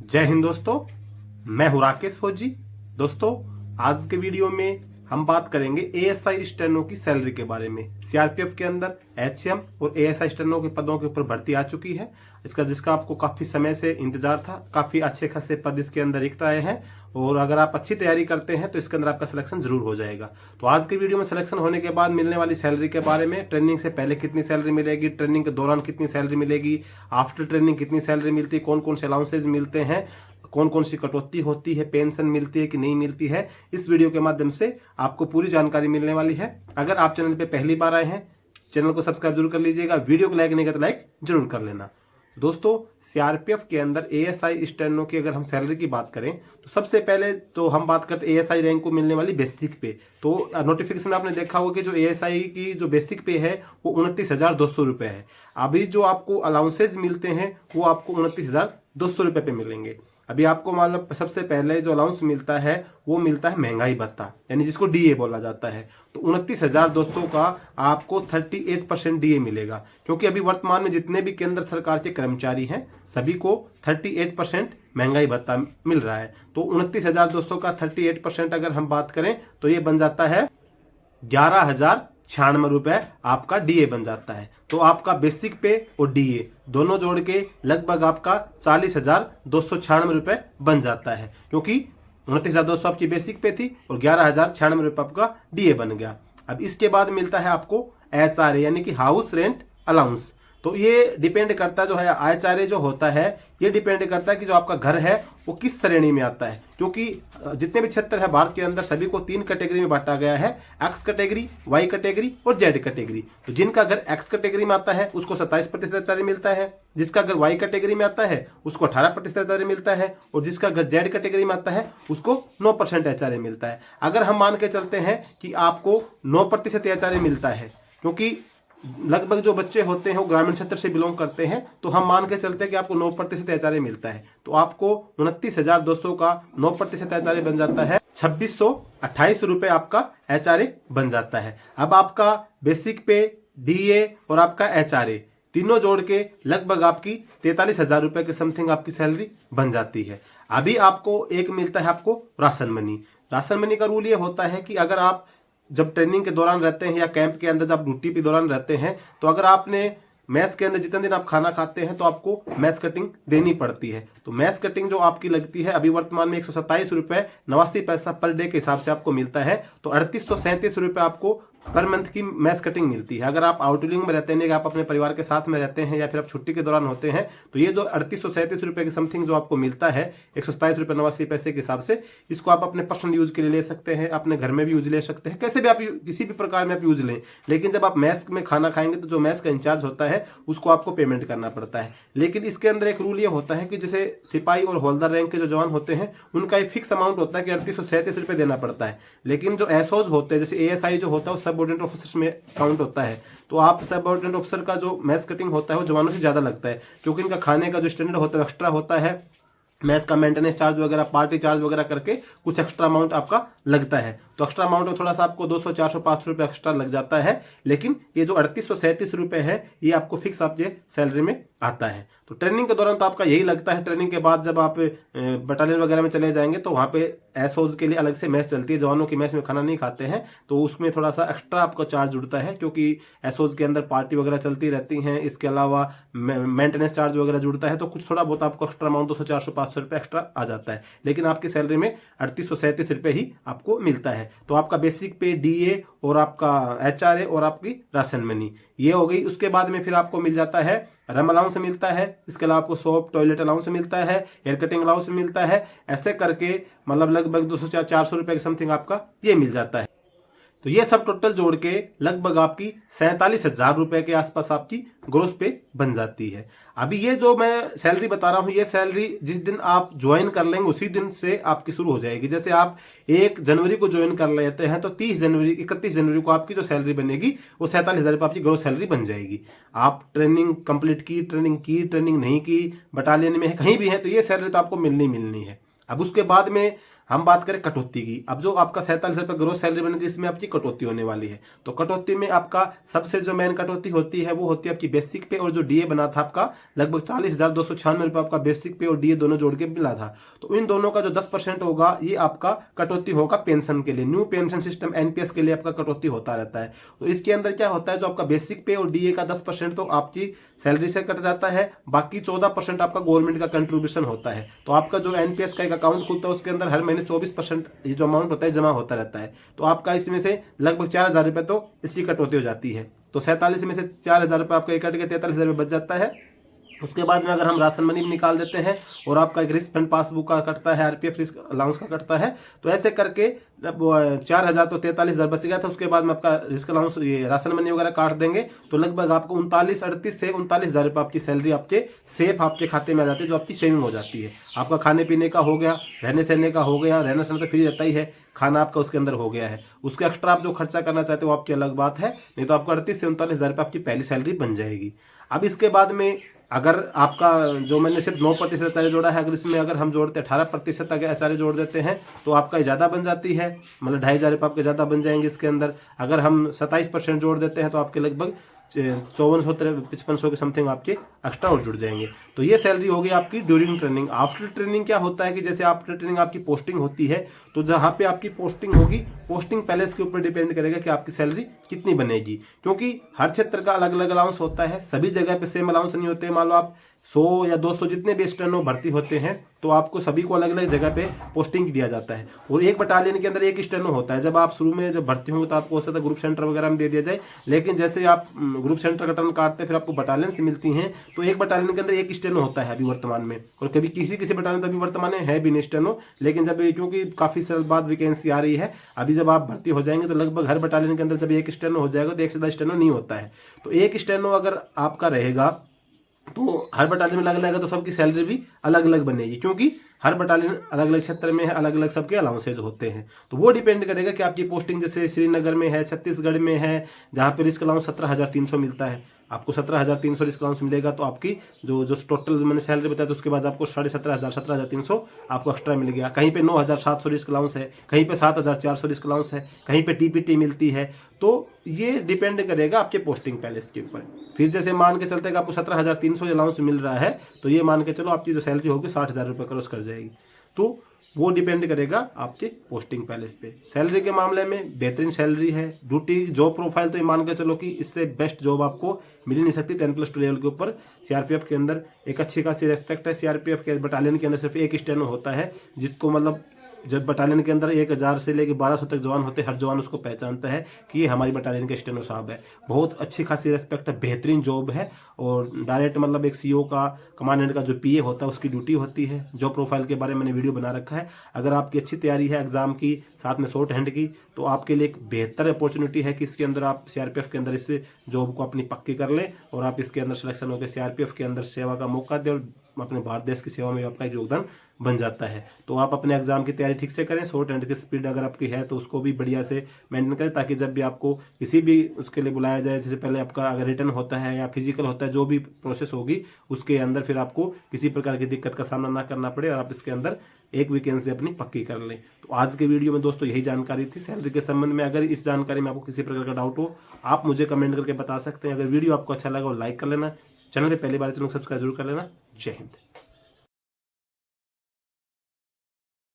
जय हिंद दोस्तों, मैं हूं राकेश फौजी। दोस्तों, आज के वीडियो में हम बात करेंगे एएसआई स्टेनो की सैलरी के बारे में। सीआरपीएफ के अंदर एचसीएम और एएसआई स्टेनो के पदों के ऊपर भर्ती आ चुकी है। जिसका आपको काफी समय से इंतजार था। काफी अच्छे खासे पद इसके अंदर रिक्त आए हैं और अगर आप अच्छी तैयारी करते हैं तो इसके अंदर आपका सिलेक्शन जरूर हो जाएगा। तो आज की वीडियो में सिलेक्शन होने के बाद मिलने वाली सैलरी के बारे में, ट्रेनिंग से पहले कितनी सैलरी मिलेगी, ट्रेनिंग के दौरान कितनी सैलरी मिलेगी, आफ्टर ट्रेनिंग कितनी सैलरी मिलती है, कौन कौन से अलाउंसेज मिलते हैं, कौन कौन सी कटौती होती है, पेंशन मिलती है कि नहीं मिलती है, इस वीडियो के माध्यम से आपको पूरी जानकारी मिलने वाली है। अगर आप चैनल पे पहली बार आए हैं, चैनल को सब्सक्राइब जरूर कर लीजिएगा। वीडियो को लाइक नहीं किया तो लाइक जरूर कर लेना। दोस्तों, सीआरपीएफ के अंदर एएसआई स्टेनो की अगर हम सैलरी की बात करें तो सबसे पहले तो हम बात करते हैं एएसआई रैंक को मिलने वाली बेसिक पे। तो नोटिफिकेशन में आपने देखा होगा कि जो एएसआई की जो बेसिक पे है वो 29,200 रुपये है। अभी जो आपको अलाउंसेज मिलते हैं वो आपको 29,200 रुपये पे मिलेंगे। अभी आपको मालूम, सबसे पहले जो अलाउंस मिलता है वो मिलता है महंगाई भत्ता, यानी जिसको डीए बोला जाता है। तो 29,200 का आपको 38% डीए मिलेगा, क्योंकि अभी वर्तमान में जितने भी केंद्र सरकार के कर्मचारी हैं सभी को 38% महंगाई भत्ता मिल रहा है। तो 29,200 का 38% अगर हम बात करें तो ये बन जाता है 11,096 रुपए आपका डीए बन जाता है। तो आपका बेसिक पे और डीए दोनों जोड़ के लगभग आपका 40,296 रुपए बन जाता है, क्योंकि 29,200 आपकी बेसिक पे थी और 11,096 रुपए आपका डीए बन गया। अब इसके बाद मिलता है आपको एचआरए, यानी कि हाउस रेंट अलाउंस। तो ये डिपेंड करता है, जो है एचआरए जो होता है ये डिपेंड करता है कि जो आपका घर है वो किस श्रेणी में आता है, क्योंकि जितने भी क्षेत्र है भारत के अंदर सभी को 3 कैटेगरी में बांटा गया है, एक्स कैटेगरी, वाई कैटेगरी और जेड कैटेगरी। तो जिनका घर एक्स कैटेगरी में आता है उसको 27% एचआरए मिलता है, जिसका घर वाई कैटेगरी में आता है उसको 18% एचआरए मिलता है और जिसका घर जेड कैटेगरी में आता है उसको 9% एचआरए मिलता है। अगर हम मान के चलते हैं कि आपको 9% एचआरए मिलता है, क्योंकि लगभग जो बच्चे होते हैं वो ग्रामीण क्षेत्र से बिलोंग करते हैं, तो हम मान के चलते हैं कि आपको 9% एचआरए मिलता है। तो आपको 29,200 का 9% एचआरए बन जाता है 2,628 रुपए आपका एचआरए बन जाता है। अब आपका बेसिक पे, डीए और आपका एचआरए तीनों जोड़ के लगभग आपकी 43,000 रुपए के समथिंग आपकी सैलरी बन जाती है। अभी आपको एक मिलता है आपको राशन मनी। राशन मनी का रूल ये होता है कि अगर आप जब ट्रेनिंग के दौरान रहते हैं या कैंप के अंदर जब ड्यूटी के दौरान रहते हैं, तो अगर आपने मैस के अंदर जितने दिन आप खाना खाते हैं तो आपको मैस कटिंग देनी पड़ती है। तो मैस कटिंग जो आपकी लगती है अभी वर्तमान में 127 रुपये 89 पैसा पर डे के हिसाब से आपको मिलता है। तो 3837 रुपये आपको पर मंथ की मैस कटिंग मिलती है। अगर आप आउटलिंग में रहते हैं, आप अपने परिवार के साथ में रहते हैं या फिर आप छुट्टी के दौरान होते हैं, तो ये जो 3837 रुपये के समथिंग जो आपको मिलता है 127 रुपये 89 पैसे के हिसाब से, इसको आप अपने पर्सनल यूज के लिए ले सकते हैं, अपने घर में भी यूज ले सकते हैं, कैसे भी आप किसी भी प्रकार में आप यूज लें। लेकिन जब आप मैस में खाना खाएंगे तो जो मैस का इंचार्ज होता है उसको आपको पेमेंट करना पड़ता है। लेकिन इसके अंदर एक रूल ये होता है कि जैसे सिपाही और हौलदार रैंक के जो जवान होते हैं उनका एक फिक्स अमाउंट होता है कि 3837 रुपये देना पड़ता है। लेकिन जो एसओज होते हैं, जैसे एएसआई जो होता है वो सबऑर्डिनेट ऑफिसर्स में काउंट होता है, तो आप सबऑर्डिनेट ऑफिसर का जो मैस कटिंग होता है वो जवानों से ज्यादा लगता है, क्योंकि इनका खाने का जो स्टैंडर्ड होता है एक्स्ट्रा होता है। मैस का मेंटेनेंस चार्ज वगैरह, पार्टी चार्ज वगैरह करके कुछ एक्स्ट्रा अमाउंट आपका लगता है। तो एक्स्ट्रा अमाउंट में थोड़ा सा आपको 200, 400, 500 रुपये एक्स्ट्रा लग जाता है। लेकिन ये जो 3837 रुपये है ये आपको फिक्स आपके सैलरी में आता है। तो ट्रेनिंग के दौरान तो आपका यही लगता है। ट्रेनिंग के बाद जब आप बटालियन वगैरह में चले जाएंगे तो वहाँ पे एसओज के लिए अलग से मैस चलती है। जवानों की मैस में खाना नहीं खाते हैं तो उसमें थोड़ा सा एक्स्ट्रा आपका चार्ज जुड़ता है, क्योंकि एसओज के अंदर पार्टी वगैरह चलती रहती हैं। इसके अलावा मेंटेनेंस चार्ज वगैरह जुड़ता है, तो कुछ थोड़ा बहुत आपको एक्स्ट्रा अमाउंट 200, 400, 500 रुपये एक्स्ट्रा आ जाता है। लेकिन आपकी सैलरी में 3837 रुपये ही आपको मिलता है। तो आपका बेसिक पे, डीए और आपका एचआरए और आपकी राशन मनी ये हो गई। उसके बाद में फिर आपको मिल जाता है रम अलाउंस मिलता है। इसके अलावा आपको सोप, टॉयलेट अलाउंस मिलता है, हेयर कटिंग अलाउंस मिलता है। ऐसे करके मतलब लगभग 200, 400 रुपये के समथिंग आपका ये मिल जाता है। तो ये सब टोटल जोड़ के लगभग आपकी 47,000 रुपए के आसपास आपकी ग्रोस पे बन जाती है। अभी ये जो मैं सैलरी बता रहा हूँ ये सैलरी जिस दिन आप ज्वाइन कर लेंगे उसी दिन से आपकी शुरू हो जाएगी। जैसे आप 1 जनवरी को ज्वाइन कर लेते हैं तो 31 जनवरी को आपकी जो सैलरी बनेगी वो 47,000 रुपये आपकी ग्रोस सैलरी बन जाएगी। आप ट्रेनिंग कंप्लीट की, ट्रेनिंग नहीं की, बटालियन में है, कहीं भी है, तो ये सैलरी तो आपको मिलनी है। अब उसके बाद में हम बात करें कटौती की। अब जो आपका 47 रुपये ग्रोस सैलरी बनेगी, इसमें आपकी कटौती होने वाली है। तो कटौती में आपका सबसे जो मेन कटौती होती है वो होती है आपकी बेसिक पे, और जो डीए बना था आपका लगभग 40,296 रुपये आपका बेसिक पे और डीए दोनों जोड़ के मिला था। तो इन दोनों का जो 10% होगा ये आपका कटौती होगा पेंशन के लिए। न्यू पेंशन सिस्टम एनपीएस के लिए आपका कटौती होता रहता है। तो इसके अंदर क्या होता है, जो आपका बेसिक पे और डीए का 10% तो आपकी सैलरी से कट जाता है, बाकी 14% आपका गवर्नमेंट का कंट्रीब्यूशन होता है। तो आपका जो एनपीएस का एक अकाउंट खुलता है उसके अंदर हर महीने 24% ये जो अमाउंट होता है जमा होता रहता है। तो आपका इसमें से लगभग 4,000 रुपये तो इसकी कटौती हो जाती है। तो 47 में से 4,000 रुपये आपका कट के 43,000 रुपये बच जाता है। उसके बाद में अगर हम राशन मनी निकाल देते हैं और आपका एक रिस्क फंड पासबुक का कटता है, आरपीएफ रिस्क अलाउंस का कटता है, तो ऐसे करके 4,000 तो 43,000 बच गया था। उसके बाद में आपका रिस्क अलाउंस ये राशन मनी वगैरह काट देंगे तो लगभग आपको 38 से 39,000 रुपये आपकी सैलरी आपके सेफ आपके खाते में आ जाती है, जो आपकी सेविंग हो जाती है। आपका खाने पीने का हो गया, रहने सहने का हो गया, रहना सहना तो फ्री रहता ही है, खाना आपका उसके अंदर हो गया है। उसके एक्स्ट्रा आप जो खर्चा करना चाहते हो वो आपकी अलग बात है, नहीं तो आपको 38 से 39,000 रुपये आपकी पहली सैलरी बन जाएगी। अब इसके बाद में अगर आपका जो मैंने सिर्फ 9% एचआरए जोड़ा है, अगर इसमें अगर हम जोड़ते 18% तक एचआरए जोड़ देते हैं तो आपका ज़्यादा बन जाती है, मतलब 2,500 रुपये आपके ज़्यादा बन जाएंगे इसके अंदर। अगर हम 27% जोड़ देते हैं तो आपके लगभग 5400-5500 के समथिंग आपके एक्स्ट्रा और जुड़ जाएंगे। तो ये सैलरी होगी आपकी ड्यूरिंग ट्रेनिंग। आफ्टर ट्रेनिंग क्या होता है कि जैसे आफ्टर ट्रेनिंग आपकी पोस्टिंग होती है, तो जहाँ पे आपकी पोस्टिंग होगी, पोस्टिंग पैलेस के ऊपर डिपेंड करेगा कि आपकी सैलरी कितनी बनेगी, क्योंकि हर क्षेत्र का अलग अलग अलाउंस होता है, सभी जगह पे सेम अलाउंस नहीं होते। मान लो आप 100 या 200 जितने भी स्टेनो भर्ती होते हैं तो आपको सभी को अलग अलग जगह पे पोस्टिंग दिया जाता है, और एक बटालियन के अंदर एक स्टेनो होता है। जब आप शुरू में जब भर्ती होंगे तो आपको हो सकता है ग्रुप सेंटर वगैरह में दे दिया जाए, लेकिन जैसे आप ग्रुप सेंटर का टर्न काटते हैं फिर आपको बटालियन से मिलती हैं, तो एक बटालियन के अंदर एक स्टेनो होता है अभी वर्तमान में, और कभी किसी किसी बटालियन तो अभी वर्तमान में है भी नहीं स्टेनो, लेकिन जब क्योंकि काफ़ी साल बाद वैकेंसी आ रही है, अभी जब आप भर्ती हो जाएंगे तो लगभग हर बटालियन के अंदर जब एक स्टेनो हो जाएगा तो एक से ज़्यादा स्टेनो नहीं होता है। तो एक स्टेनो अगर आपका रहेगा तो हर बटालियन में अलग अलग, तो सबकी सैलरी भी अलग अलग बनेगी, क्योंकि हर बटालियन अलग अलग क्षेत्र में है, अलग अलग सबके अलाउंसेज होते हैं। तो वो डिपेंड करेगा कि आपकी पोस्टिंग जैसे श्रीनगर में है, छत्तीसगढ़ में है, जहाँ पे रिस्क अलाउंस 17,300 मिलता है, आपको 17,300 रिस्क अलाउंस मिलेगा, तो आपकी जो टोटल मैंने सैलरी बताया तो उसके बाद आपको 17,500 17,300 आपको एक्स्ट्रा मिल गया। कहीं पे 9,700 रिस्क अलाउंस है, कहीं पे 7,400 रिस्क अलाउंस है, कहीं पे टीपीटी मिलती है। तो ये डिपेंड करेगा आपके पोस्टिंग पैलेस के ऊपर। फिर जैसे मान के चलते कि आपको 17,300 अलाउंस मिल रहा है, तो ये मान के चलो आपकी जो सैलरी होगी 60,000 रुपये क्रॉस कर जाएगी। तो वो डिपेंड करेगा आपके पोस्टिंग पैलेस पे। सैलरी के मामले में बेहतरीन सैलरी है। ड्यूटी जॉब प्रोफाइल तो ये मान के चलो कि इससे बेस्ट जॉब आपको मिल ही नहीं सकती। 10+2 लेवल के ऊपर सीआरपीएफ के अंदर एक अच्छी खासी रेस्पेक्ट है। सीआरपीएफ के बटालियन के अंदर सिर्फ एक स्टेनो होता है, जिसको मतलब जब बटालियन के अंदर 1,000 से लेकर 1,200 तक जवान होते हैं, हर जवान उसको पहचानता है कि ये हमारी बटालियन के स्टेनो साहब है। बहुत अच्छी खासी रेस्पेक्ट है, बेहतरीन जॉब है, और डायरेक्ट मतलब एक सीओ का कमांडेंट का जो पीए होता है उसकी ड्यूटी होती है। जॉब प्रोफाइल के बारे में मैंने वीडियो बना रखा है। अगर आपकी अच्छी तैयारी है एग्जाम की, साथ में शॉर्ट हैंड की, तो आपके लिए एक बेहतर अपॉर्चुनिटी है कि इसके अंदर आप सीआरपीएफ के अंदर इस जॉब को अपनी पक्की कर लें और आप इसके अंदर सिलेक्शन होकर सीआरपीएफ के अंदर सेवा का मौका दें और अपने भारत देश की सेवा में आपका एक योगदान बन जाता है। तो आप अपने एग्जाम की तैयारी ठीक से करें। शॉर्ट हैंड की स्पीड अगर आपकी है तो उसको भी बढ़िया से मेंटेन करें, ताकि जब भी आपको किसी भी उसके लिए बुलाया जाए, जैसे पहले आपका अगर रिटर्न होता है या फिजिकल होता है, जो भी प्रोसेस होगी उसके अंदर फिर आपको किसी प्रकार की दिक्कत का सामना ना करना पड़े और आप इसके अंदर एक वैकेंसी अपनी पक्की कर लें। तो आज के वीडियो में दोस्तों यही जानकारी थी सैलरी के संबंध में। अगर इस जानकारी में आपको किसी प्रकार का डाउट हो, आप मुझे कमेंट करके बता सकते हैं। अगर वीडियो आपको अच्छा लगा और लाइक कर लेना, चैनल पर पहली बार चैनल सब्सक्राइब जरूर कर लेना। जय हिंद।